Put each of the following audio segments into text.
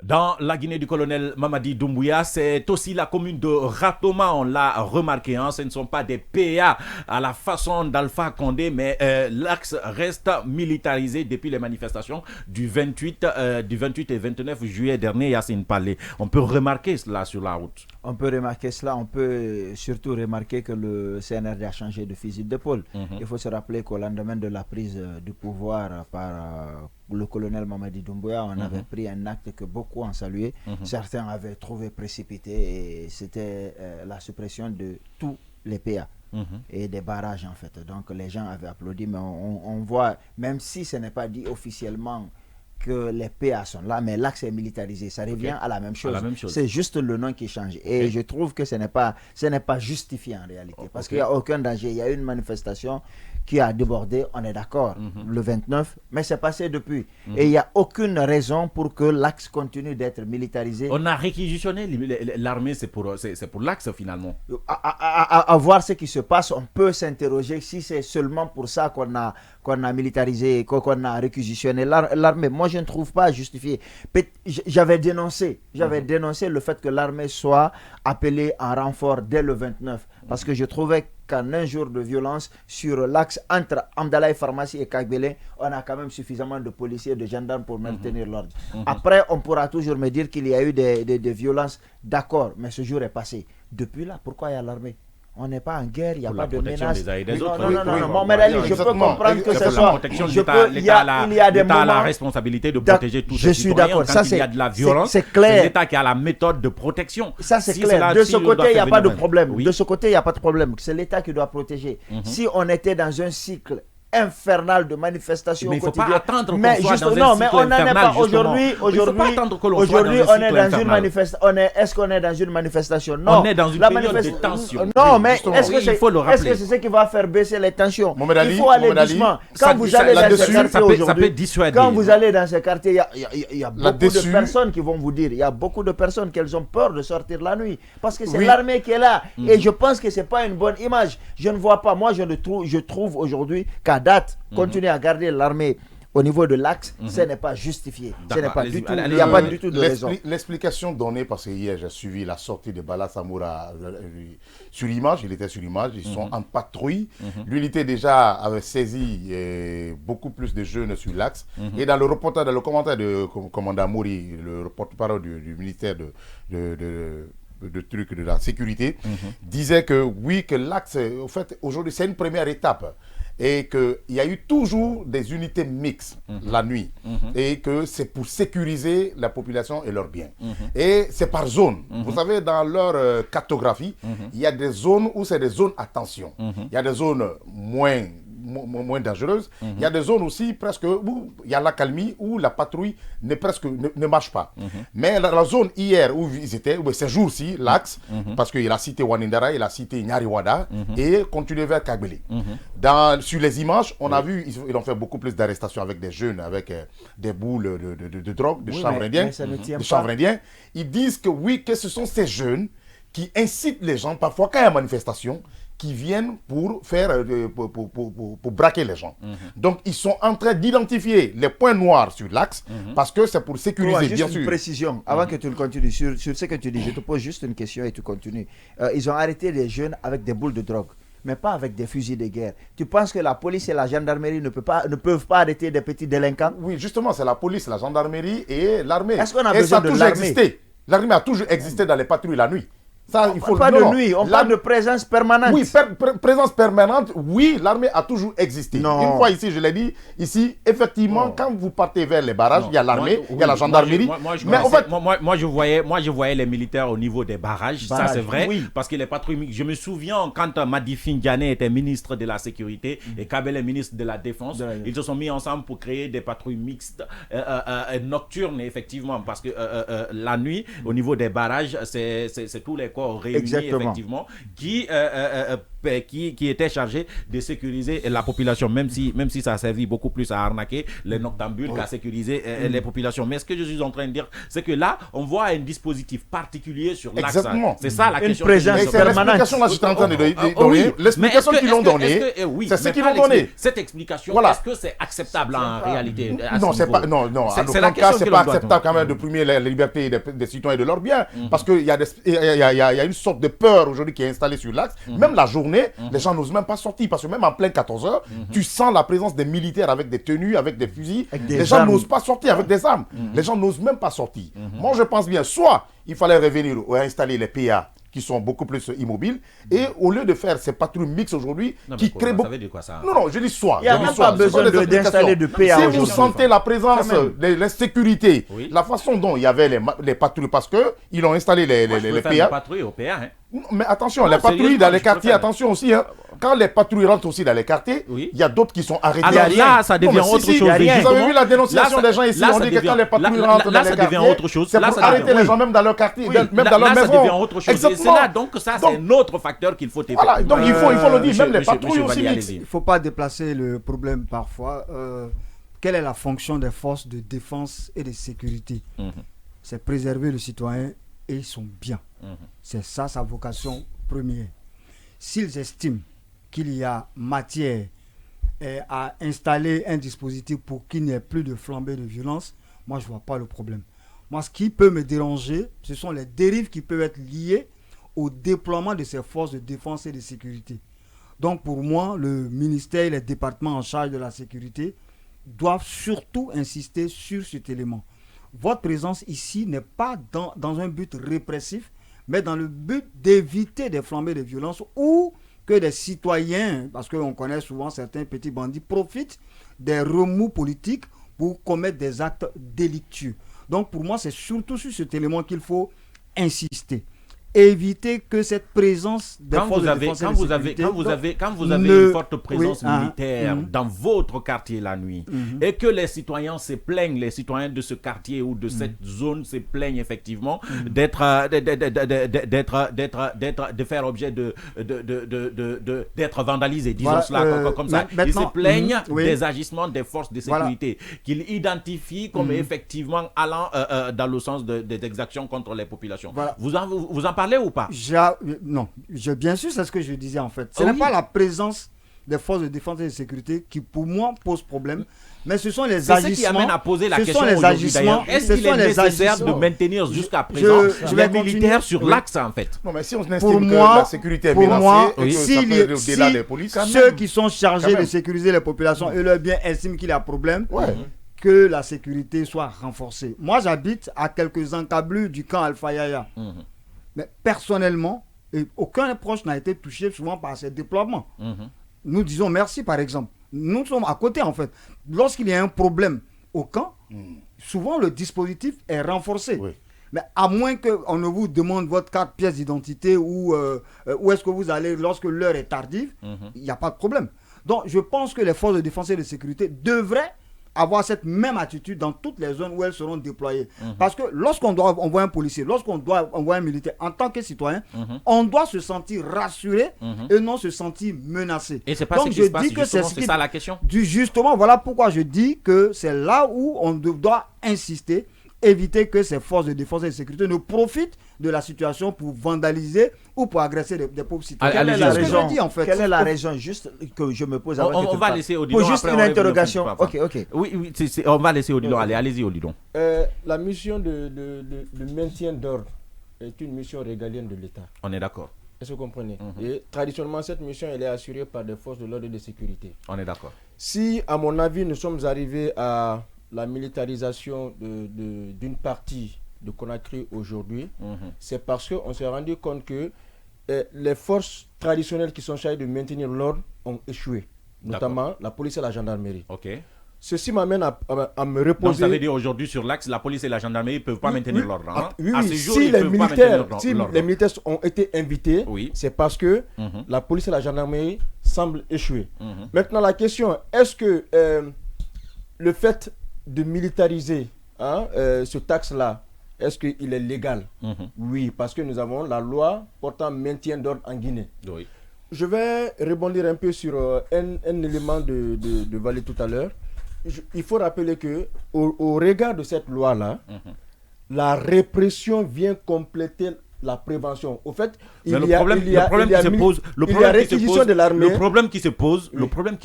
Dans la Guinée du colonel Mamadi Doumbouya, c'est aussi la commune de Ratoma, on l'a remarqué, hein, ce ne sont pas des PA à la façon d'Alpha Condé, mais l'axe reste militarisé depuis les manifestations du 28 et 29 juillet dernier, Yacine Palé. On peut remarquer cela sur la route. On peut remarquer cela, on peut surtout remarquer que le CNRD a changé de fusil d'épaule. Il faut se rappeler qu'au lendemain de la prise du pouvoir par le colonel Mamadi Doumbouya, on avait pris un acte que beaucoup ont salué. Certains avaient trouvé précipité et c'était la suppression de tous les PA. Et des barrages en fait. Donc les gens avaient applaudi, mais on voit, même si ce n'est pas dit officiellement que les PA sont là, mais l'axe est militarisé. Ça revient à la même chose. C'est juste le nom qui change. Et je trouve que ce n'est pas justifié en réalité. Parce qu'il n'y a aucun danger. Il y a une manifestation qui a débordé, on est d'accord, le 29, mais c'est passé depuis. Et il n'y a aucune raison pour que l'axe continue d'être militarisé. On a réquisitionné l'armée, c'est pour l'axe finalement. À voir ce qui se passe, on peut s'interroger si c'est seulement pour ça qu'on a militarisé, qu'on a réquisitionné l'armée. Moi, je ne trouve pas justifié. J'avais dénoncé le fait que l'armée soit appelée en renfort dès le 29, parce que je trouvais qu'en un jour de violence sur l'axe entre Amdalaï Pharmacie et Kagbele, on a quand même suffisamment de policiers et de gendarmes pour maintenir l'ordre. Après, on pourra toujours me dire qu'il y a eu des violences, d'accord, mais ce jour est passé. Depuis là, pourquoi il y a l'armée? On n'est pas en guerre, il n'y a pas de menace. Non, Mohamed Ali, je peux comprendre que ce soit... L'État a la responsabilité de protéger tous ses citoyens. Quand il y a de la violence, c'est l'État qui a la méthode de protection. Ça, c'est clair. De ce côté, il n'y a pas de problème. De ce côté, il n'y a pas de problème. C'est l'État qui doit protéger. Si on était dans un cycle infernal de manifestations mais il ne faut pas attendre qu'on soit dans un cycle non, mais on n'en est pas aujourd'hui. Aujourd'hui, on est dans une manifestation. Est-ce qu'on est dans une manifestation? Non. On est dans une période de tension. Non, mais est-ce que c'est ce qui va faire baisser les tensions? Il faut aller doucement. Quand vous allez dans ces quartiers aujourd'hui, quand vous allez dans ces quartiers, il y a beaucoup de personnes qui vont vous dire, il y a beaucoup de personnes qu'elles ont peur de sortir la nuit parce que c'est l'armée qui est là. Et je pense que ce n'est pas une bonne image. Je ne vois pas. Moi, je trouve aujourd'hui qu'à date, continuer à garder l'armée au niveau de l'axe, ce n'est pas justifié. Ce n'est pas du tout. Il n'y a pas du tout de raison. L'explication donnée, parce que hier j'ai suivi la sortie de Bala Samoura sur image, il était sur image, ils sont en patrouille. L'unité déjà avait saisi beaucoup plus de jeunes sur l'axe. Et dans le reportage, dans le commentaire de commandant Mouri, le porte-parole du ministère de la sécurité, disait que oui, que l'axe, en fait, aujourd'hui, c'est une première étape. Et qu'il y a eu toujours des unités mixtes la nuit. Et que c'est pour sécuriser la population et leurs biens. Et c'est par zone. Vous savez, dans leur cartographie, il y a des zones où c'est des zones à tension. Il y a des zones moins dangereuses. Il y a des zones aussi presque où il y a l'accalmie, où la patrouille ne marche pas. Mais la zone hier où ils étaient, ces jours-ci, l'axe, parce qu'il a cité Wanindara, il a cité Nyariwada, et continué vers Kagbele. Sur les images, on a vu, ils ont fait beaucoup plus d'arrestations avec des jeunes, avec des boules de drogue, de chanvre indien. Ils disent que oui, que ce sont ces jeunes qui incitent les gens, parfois quand il y a manifestation, qui viennent pour faire pour braquer les gens. Donc ils sont en train d'identifier les points noirs sur l'axe parce que c'est pour sécuriser, bien sûr. Juste une précision, avant que tu le continues, sur ce que tu dis, je te pose juste une question et tu continues. Ils ont arrêté les jeunes avec des boules de drogue, mais pas avec des fusils de guerre. Tu penses que la police et la gendarmerie ne peuvent pas arrêter des petits délinquants? Oui, justement, c'est la police, la gendarmerie et l'armée. Est-ce qu'on a besoin de l'armée? L'armée a toujours existé dans les patrouilles la nuit. Ça, il faut pas de nuit, on parle de présence permanente. Oui, présence permanente, oui, l'armée a toujours existé. Non. Une fois ici, je l'ai dit, ici, effectivement, quand vous partez vers les barrages, il y a l'armée, il y a la gendarmerie. Moi, je voyais les militaires au niveau des barrages, ça c'est vrai, parce que les patrouilles, je me souviens quand Madi Findiane était ministre de la Sécurité et Kabele ministre de la Défense, ils se sont mis ensemble pour créer des patrouilles mixtes, nocturnes, effectivement, parce que la nuit, au niveau des barrages, c'est tous les corps réunis, effectivement, qui qui était chargé de sécuriser la population, même si ça a servi beaucoup plus à arnaquer les noctambules qu'à sécuriser les populations. Mais ce que je suis en train de dire, c'est que là, on voit un dispositif particulier sur l'axe. C'est ça la question. Une présence permanente. L'explication, là, je suis en train de donner. L'explication qu'ils l'ont donnée, c'est ce qu'ils l'ont donné. Cette explication, est-ce que c'est acceptable en réalité? Non, c'est pas. Non, en aucun cas, c'est pas acceptable quand même de primer les libertés des citoyens et de leurs biens. Parce qu'il y a une sorte de peur aujourd'hui qui est installée sur l'axe. Même la journée, les gens n'osent même pas sortir. Parce que même en plein 14h, tu sens la présence des militaires avec des tenues, avec des fusils. Les gens n'osent pas sortir avec des armes. Les gens n'osent même pas sortir. Moi, je pense bien, soit il fallait revenir ou installer les PA qui sont beaucoup plus immobiles, et au lieu de faire ces patrouilles mixtes aujourd'hui, qui créent beaucoup... Ça veut dire quoi, ça? Non, je dis soit. Il n'y a même pas besoin d'installer de PA aujourd'hui. Si vous sentez la présence de l'insécurité, la façon dont il y avait les patrouilles, parce qu'ils ont installé les PA... les patrouilles au PA, hein. Mais attention, les patrouilles dans les quartiers, attention aussi, hein. Quand les patrouilles rentrent aussi dans les quartiers, il y a d'autres qui sont arrêtés. Alors là, ça devient autre chose. Vous avez vu la dénonciation des gens ici, on dit que quand les patrouilles rentrent dans les quartiers, c'est pour arrêter les gens même dans leur quartier, même dans leur maison. Là, ça devient autre chose. C'est là, donc ça, c'est un autre facteur qu'il faut éviter. Voilà, donc il faut le dire, même les patrouilles aussi. Il ne faut pas déplacer le problème parfois. Quelle est la fonction des forces de défense et de sécurité? C'est préserver le citoyen et son bien. C'est ça sa vocation première. S'ils estiment qu'il y a matière à installer un dispositif pour qu'il n'y ait plus de flambée de violence, moi je ne vois pas le problème. Moi, ce qui peut me déranger, ce sont les dérives qui peuvent être liées au déploiement de ces forces de défense et de sécurité. Donc pour moi, le ministère et les départements en charge de la sécurité doivent surtout insister sur cet élément. Votre présence ici n'est pas dans un but répressif, mais dans le but d'éviter des flambées de violence ou que des citoyens, parce qu'on connaît souvent certains petits bandits, profitent des remous politiques pour commettre des actes délictueux. Donc pour moi, c'est surtout sur cet élément qu'il faut insister. Éviter que cette présence des forces de défense et de sécurité... Quand vous avez une forte présence militaire dans votre quartier la nuit, et que les citoyens se plaignent, les citoyens de ce quartier ou de cette zone se plaignent effectivement de faire objet d'être vandalisés, disons cela comme ça. Ils se plaignent des agissements des forces de sécurité, qu'ils identifient comme effectivement allant dans le sens des exactions contre les populations. Vous en parlez ou pas? Non, bien sûr, c'est ce que je disais en fait. Ce n'est pas la présence des forces de défense et de sécurité qui, pour moi, pose problème, mais ce sont les agissements. C'est ce qui amène à poser la question aujourd'hui d'ailleurs. Est-ce qu'il est nécessaire de maintenir jusqu'à présent les militaires sur l'axe en fait? Non, mais si on estime que la sécurité est menacée, ceux qui sont chargés de sécuriser les populations et leurs biens estiment qu'il y a problème, que la sécurité soit renforcée. Moi, j'habite à quelques encablures du camp Alpha Yaya. Mais personnellement, aucun proche n'a été touché souvent par ces déploiements. Nous disons merci par exemple. Nous sommes à côté en fait. Lorsqu'il y a un problème au camp, souvent le dispositif est renforcé. Mais à moins qu'on ne vous demande votre carte pièce d'identité ou où est-ce que vous allez lorsque l'heure est tardive, il n'y a pas de problème. Donc je pense que les forces de défense et de sécurité devraient avoir cette même attitude dans toutes les zones où elles seront déployées. Parce que lorsqu'on doit envoyer un policier, lorsqu'on doit envoyer un militaire, en tant que citoyen, on doit se sentir rassuré et non se sentir menacé. Et c'est pas ce qui se passe, justement, c'est ça la question. Justement, voilà pourquoi je dis que c'est là où on doit insister, éviter que ces forces de défense et de sécurité ne profitent de la situation pour vandaliser ou pour agresser des pauvres citoyens. Quelle est la raison, quelle est la raison juste que je me pose avant on va laisser Odilon. Pour juste une interrogation. Ok. Oui, on va laisser Odilon. Allez-y, Odilon. La mission de maintien d'ordre est une mission régalienne de l'État. On est d'accord. Est-ce que vous comprenez? Et traditionnellement, cette mission elle est assurée par des forces de l'ordre et de sécurité. On est d'accord. Si, à mon avis, nous sommes arrivés à la militarisation d'une partie de Conakry aujourd'hui, c'est parce qu'on s'est rendu compte que les forces traditionnelles qui sont chargées de maintenir l'ordre ont échoué, notamment la police et la gendarmerie. Ceci m'amène à me reposer. Donc ça veut dire aujourd'hui sur l'axe, la police et la gendarmerie ne peuvent pas maintenir l'ordre. Hein? Si les militaires ont été invités, c'est parce que la police et la gendarmerie semblent échouer. Maintenant la question, est-ce que le fait de militariser ce taxe-là, est-ce qu'il est légal? Oui, parce que nous avons la loi portant maintien d'ordre en Guinée. je vais rebondir un peu sur un élément de Valé tout à l'heure. Il faut rappeler que au regard de cette loi-là, la répression vient compléter la prévention. Au fait, le problème qui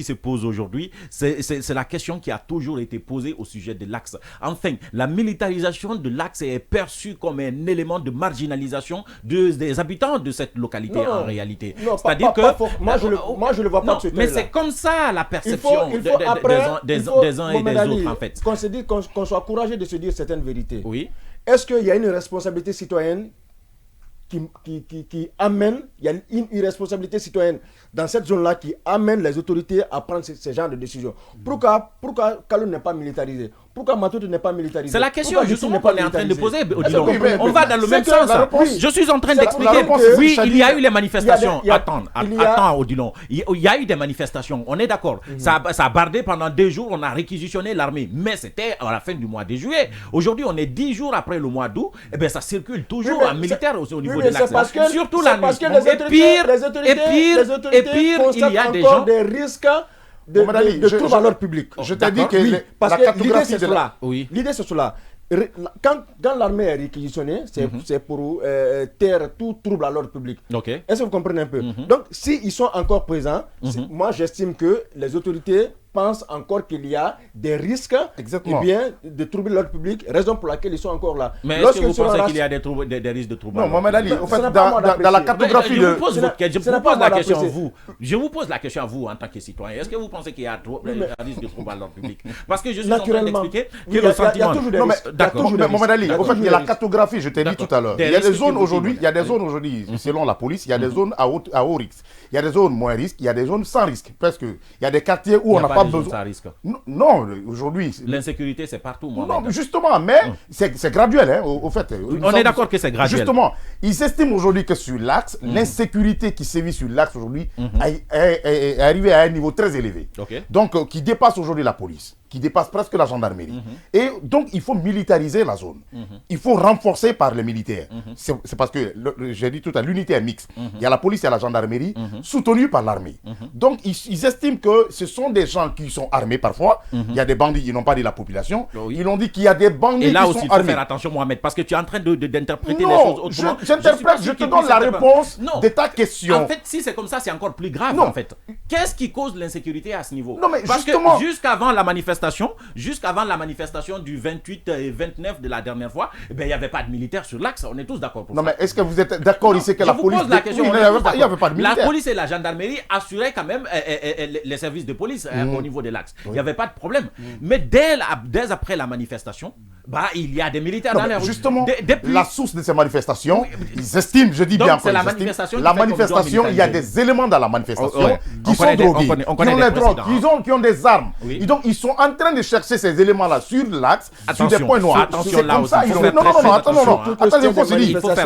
se pose aujourd'hui, c'est la question qui a toujours été posée au sujet de l'axe. Enfin, la militarisation de l'axe est perçue comme un élément de marginalisation des habitants de cette localité en réalité. C'est-à-dire que moi je le vois pas de ce mais c'est comme ça la perception des uns et des autres en fait. Qu'on soit courageux de se dire certaines vérités. Oui. Est-ce qu'il y a une responsabilité citoyenne qui amène, il y a une irresponsabilité citoyenne dans cette zone-là qui amène les autorités à prendre ce genre de décisions? Pourquoi Kaloum n'est pas militarisé? Pourquoi Matoute n'est pas militarisé? C'est la question justement qu'on est en train de poser. On va dans le même que sens. réponse, Je suis en train d'expliquer. Oui, il y a eu les manifestations. Attends, Odilon. Il y a eu des manifestations. On est d'accord. Ça a bardé pendant 2 jours. On a réquisitionné l'armée. Mais c'était à la fin du mois de juillet. Aujourd'hui, on est 10 jours après le mois d'août. Et bien, ça circule toujours en militaire aussi au niveau de l'axe. Surtout la nuit. Et pire, il y a des gens. Des risques de troubles à l'ordre public. Je t'ai dit que parce la que cartographie de cela. L'idée c'est cela. Quand l'armée est réquisitionnée, c'est pour taire tout trouble à l'ordre public. Est-ce que vous comprenez un peu? Donc, s'ils sont encore présents, moi j'estime que les autorités pensent encore qu'il y a des risques de troubler l'ordre public, raison pour laquelle ils sont encore là. Mais est-ce que vous pensez qu'il y a des risques de troubles? Non, Mohamed Ali, en fait, dans la cartographie je vous pose la question à vous en tant que citoyen. Est-ce que vous pensez qu'il y a un risque de trouble à l'ordre public? Parce que je suis en train d'expliquer que le sentiment... D'accord, Mohamed Ali, en fait, il y a la cartographie, je t'ai dit tout à l'heure. Il y a des zones aujourd'hui, selon la police, il y a des zones à haut risque. Il y a des zones moins risques, il y a des zones sans risque. Parce qu'il y a des quartiers où on n'a pas besoin. Non, aujourd'hui. L'insécurité, c'est partout, moi. Non, justement, mais c'est graduel, hein, au fait. On est d'accord que c'est graduel. Justement, ils estiment aujourd'hui que sur l'axe, l'insécurité qui sévit sur l'axe aujourd'hui est arrivée à un niveau très élevé. Donc, qui dépasse aujourd'hui la police, qui dépasse presque la gendarmerie. Et donc, il faut militariser la zone. Il faut renforcer par les militaires. C'est parce que, j'ai dit tout à l'heure, l'unité est mixte. Il y a la police et la gendarmerie, soutenue par l'armée. Donc, ils estiment que ce sont des gens qui sont armés parfois. Il y a des bandits, ils n'ont pas dit la population. Ils ont dit qu'il y a des bandits qui sont armés. Et là aussi, il faut faire attention, Mohamed, parce que tu es en train d'interpréter les choses autrement. J'interprète, je te donne la réponse de ta question. En fait, si c'est comme ça, c'est encore plus grave, en fait. Qu'est-ce qui cause l'insécurité à ce niveau? Non, mais parce que jusqu'avant la manifestation du 28 et 29 de la dernière fois, il n'y avait pas de militaires sur l'axe. On est tous d'accord pour ça. Non, mais est-ce que vous êtes d'accord ici que la police... Je vous pose la question. Il n'y avait pas de militaires. La police et la gendarmerie assuraient quand même les services de police au niveau de l'axe. Il n'y avait pas de problème. Mais dès après la manifestation, il y a des militaires dans les rues. Justement, la source de ces manifestations, ils estiment, je dis bien encore, la manifestation, il y a des éléments dans la manifestation qui sont drogués, qui ont les drogues, qui ont des armes. Et donc, ils sont en train de chercher ces éléments-là sur l'axe, sur des points noirs. Attention là aussi.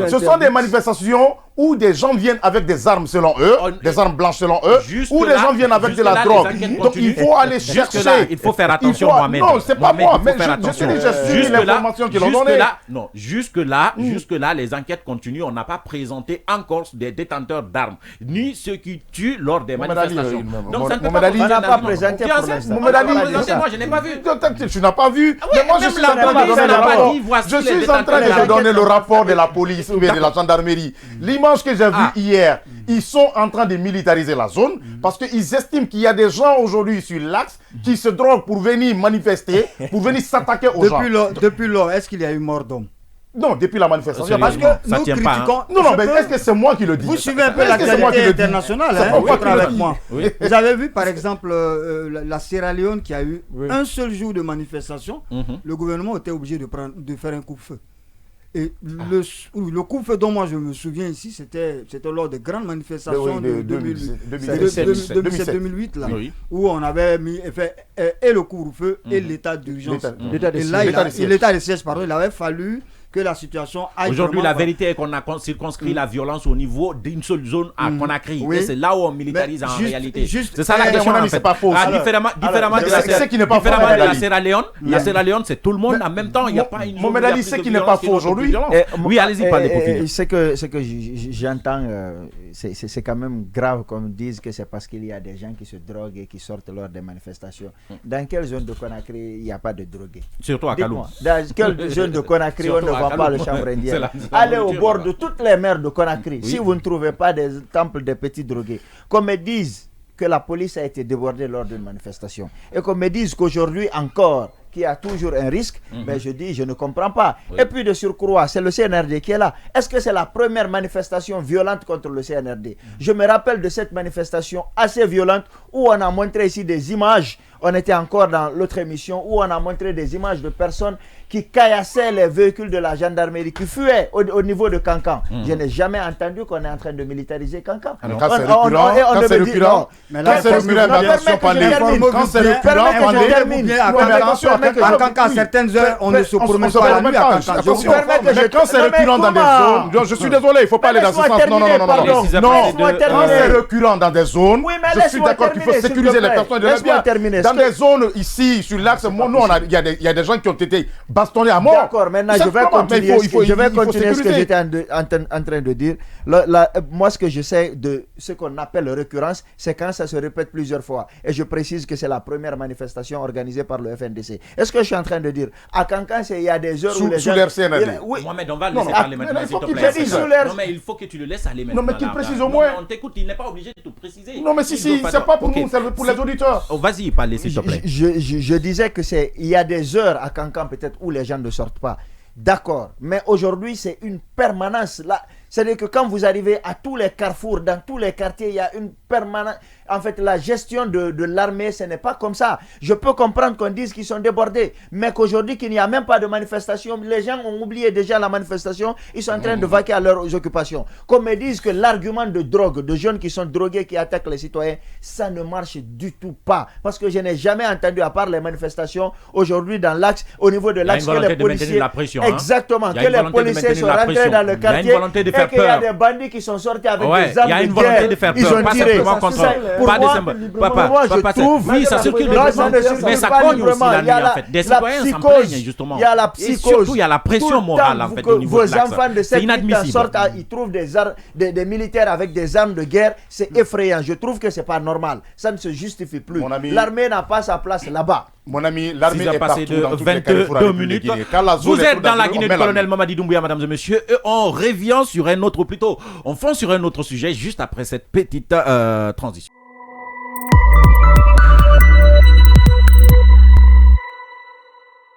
Ce sont des manifestations où des gens viennent avec des armes selon eux, des armes blanches selon eux, ou des gens viennent avec de la drogue. Donc, il faut aller chercher. Il faut faire attention, Mohamed. Non, c'est pas moi, mais j'ai suivi l'information qu'ils ont donnée. Non, jusque-là, les enquêtes continuent. On n'a pas présenté encore des détenteurs d'armes, ni ceux qui tuent lors des manifestations. Donc, ça ne peut pas présenté pour l'instant. Moi, je n'ai pas vu. Tu n'as pas vu? Mais moi, je suis en train de donner le rapport. Je suis en train de donner le rapport de la police ou bien de la gendarmerie. L'image que j'ai vue hier, ils sont en train de militariser la zone parce qu'ils estiment qu'il y a des gens aujourd'hui sur l'axe qui se droguent pour venir manifester, pour venir s'attaquer aux gens. Depuis lors, est-ce qu'il y a eu mort d'homme? Non, depuis la manifestation. Parce que nous critiquons... Non, mais est-ce que c'est moi qui le dis? Vous suivez un peu l'actualité internationale, avec moi. Vous avez vu, par exemple, la Sierra Leone qui a eu un seul jour de manifestation. Le gouvernement était obligé de faire un coup-de-feu. Et le coup-de-feu dont moi je me souviens ici, c'était lors des grandes manifestations de 2007-2008, là, où on avait mis et le couvre-feu et l'état d'urgence. Et là, l'état de siège, pardon, il avait fallu que la situation aille. Aujourd'hui, la vraiment- vérité est qu'on a circonscrit la violence au niveau d'une seule zone à Conakry. Oui. Et c'est là où on militarise Mais en juste- réalité. juste- C'est ça la eh, question mon ami, en fait. c'est pas faux aussi. Différemment alors, de c'est ce qui n'est pas faux, différemment Mohamed de la Ali. Sierra Leone. La Sierra Leone, c'est tout le monde en même temps. Il n'y a pas une zone Mohamed où il y a Ali, plus c'est de qui n'est violence pas et faux d'autres aujourd'hui. plus de violence. Oui, allez-y, parlez pour finir. Ce que j'entends, c'est quand même grave qu'on dise que c'est parce qu'il y a des gens qui se droguent et qui sortent lors des manifestations. Dans quelle zone de Conakry il n'y a pas de drogués? Surtout à Kaloum. Dites-moi, dans quelle zone de Conakry on ne Surtout à vend pas Kaloum. le chanvre C'est indien? la Allez au nourriture, bord là-bas. de toutes les mers de Conakry. Oui. Si vous ne trouvez pas des temples des petits drogués, qu'on me dise que la police a été débordée lors d'une manifestation et qu'on me dise qu'aujourd'hui encore qu'il y a toujours un risque, mais je dis, je ne comprends pas. Oui. Et puis de surcroît, c'est le CNRD qui est là. Est-ce que c'est la première manifestation violente contre le CNRD? Je me rappelle de cette manifestation assez violente où on a montré ici des images. On était encore dans l'autre émission où on a montré des images de personnes qui caillassaient les véhicules de la gendarmerie, qui fuyaient au niveau de Cancan. Je n'ai jamais entendu qu'on est en train de militariser Cancan. Alors, quand c'est récurrent, Mais quand là, c'est récurrent dans des sessions parlées, quand c'est récurrent, à Cancan, à certaines heures, on ne se promène pas la nuit à Cancan. Attention, mais quand c'est récurrent dans des zones, je suis désolé, il ne faut pas aller dans ce sens. Non, non, non, non, non. Quand c'est récurrent dans des zones, je suis d'accord qu'il faut sécuriser les personnes de la bien. Dans des zones ici, sur l'axe, nous, il y a des gens qui ont été bastonnés à mort. D'accord, maintenant je vais continuer, ce que j'étais en train de dire. Moi, ce que je sais de ce qu'on appelle récurrence, c'est quand ça se répète plusieurs fois. Et je précise que c'est la première manifestation organisée par le FNDC. Est-ce que je suis en train de dire à Cancan, il y a des heures où les gens... Sous l'air CNRD. Oui. Mohamed, on va le laisser parler maintenant, s'il te qu'il plaît. Non, mais il faut que tu le laisses aller maintenant. Non, mais qu'il là, précise là. au moins. Non, on t'écoute, il n'est pas obligé de te préciser. Non, mais si, c'est pas pour nous, c'est pour les auditeurs. Oh, vas-y, parlez, s'il te plaît. Je disais que il y a des heures à Cancan peut-être où les gens ne sortent pas. D'accord, mais aujourd'hui c'est une permanence là. C'est-à-dire que quand vous arrivez à tous les carrefours, dans tous les quartiers, il y a une permanence. En fait, la gestion de l'armée, ce n'est pas comme ça. Je peux comprendre qu'on dise qu'ils sont débordés, mais qu'aujourd'hui, qu'il n'y a même pas de manifestation. Les gens ont oublié déjà la manifestation. Ils sont en train de vaquer à leurs occupations. Qu'on me dise que l'argument de drogue, de jeunes qui sont drogués, qui attaquent les citoyens, ça ne marche du tout pas. Parce que je n'ai jamais entendu, à part les manifestations, aujourd'hui dans l'axe, au niveau de l'axe, que les policiers... La pression, exactement, que les policiers sont rentrés dans le quartier et qu'il y a des bandits qui sont sortis avec des armes de guerre. Il y a une volonté de faire peur. Ils ont tiré. Pour moi, je trouve, oui, ça circule librement, mais ça cogne aussi la nuit, en fait. Des citoyens s'en plaignent, justement. Il y a la psychose. Et surtout, il y a la pression morale, en fait, au niveau de l'axe. Vos enfants de 7 ans sortent, ils trouvent des militaires avec des armes de guerre, c'est effrayant. Je trouve que c'est pas normal. Ça ne se justifie plus. L'armée n'a pas sa place là-bas. Mon ami, l'armée est partout de dans toutes les carrefours 22 minutes. Vous êtes dans la Guinée du colonel Mamadi Doumbouya, mesdames et messieurs, et on revient sur un autre, plutôt, on fonce sur un autre sujet juste après cette petite transition.